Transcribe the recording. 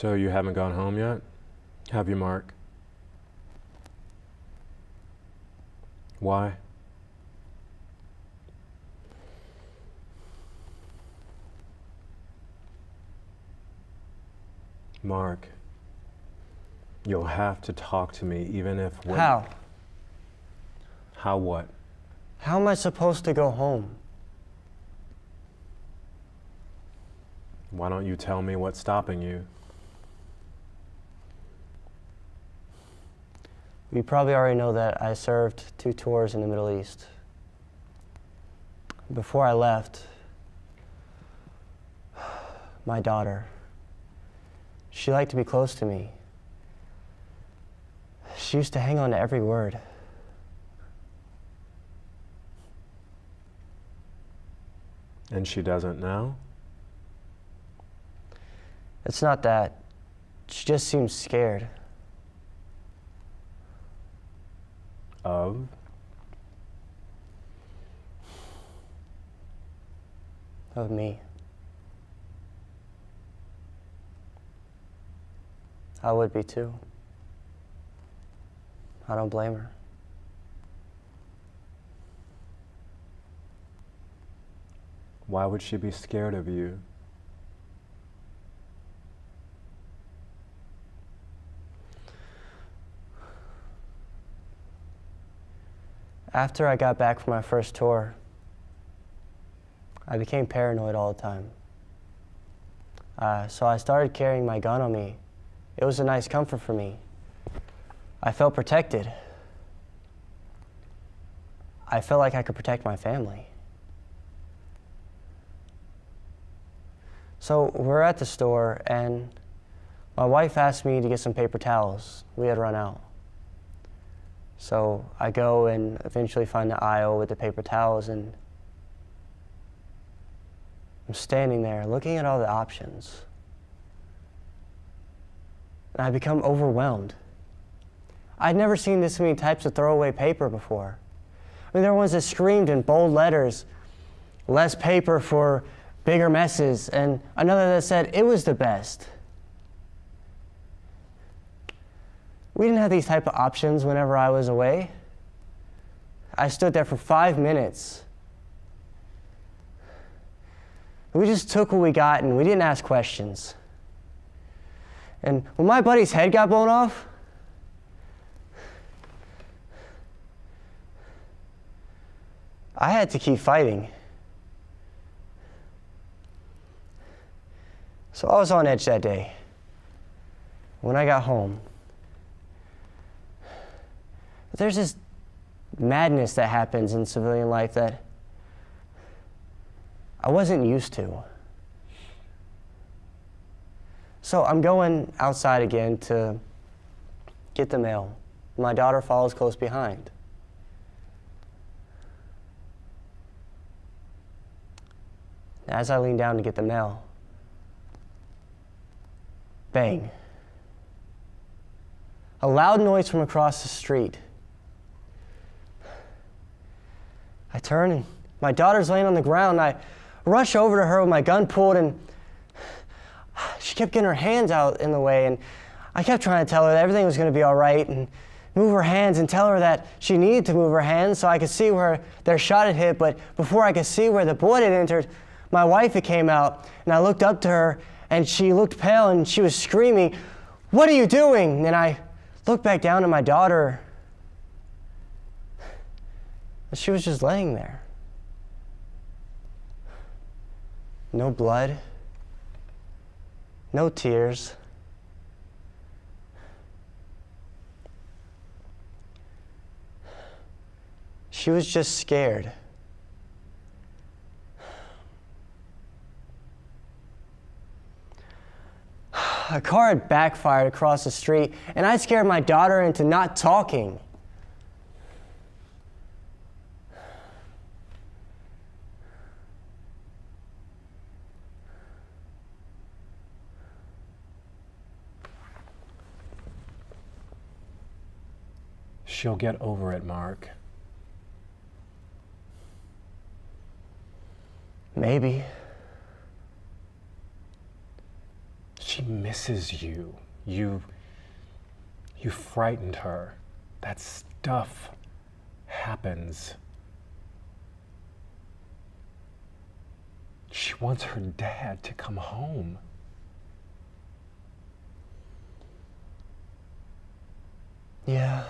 So you haven't gone home yet? Have you, Mark? Why? Mark, you'll have to talk to me even if... How? How what? How am I supposed to go home? Why don't you tell me what's stopping you? You probably already know that I served 2 tours in the Middle East. Before I left, my daughter, she liked to be close to me. She used to hang on to every word. And she doesn't now? It's not that. She just seems scared. Of? Of me. I would be too. I don't blame her. Why would she be scared of you? After I got back from my first tour, I became paranoid all the time. So I started carrying my gun on me. It was a nice comfort for me. I felt protected. I felt like I could protect my family. So we're at the store, and my wife asked me to get some paper towels. We had run out. So I go and eventually find the aisle with the paper towels, and I'm standing there looking at all the options. And I become overwhelmed. I'd never seen this many types of throwaway paper before. I mean, there were ones that screamed in bold letters, "Less paper for bigger messes," and another that said, "It was the best." We didn't have these type of options whenever I was away. I stood there for 5 minutes. We just took what we got and we didn't ask questions. And when my buddy's head got blown off, I had to keep fighting. So I was on edge that day. When I got home, there's this madness that happens in civilian life that I wasn't used to. So I'm going outside again to get the mail. My daughter follows close behind. As I lean down to get the mail, bang. A loud noise from across the street. I turn and my daughter's laying on the ground. I rush over to her with my gun pulled, and she kept getting her hands out in the way, and I kept trying to tell her that everything was going to be all right and move her hands and tell her that she needed to move her hands so I could see where their shot had hit. But before I could see where the bullet had entered, my wife had came out, and I looked up to her, and she looked pale, and she was screaming, "What are you doing?" And I looked back down at my daughter. She was just laying there. No blood, no tears. She was just scared. A car had backfired across the street, and I scared my daughter into not talking. She'll get over it, Mark. Maybe. She misses you. You frightened her. That stuff happens. She wants her dad to come home. Yeah.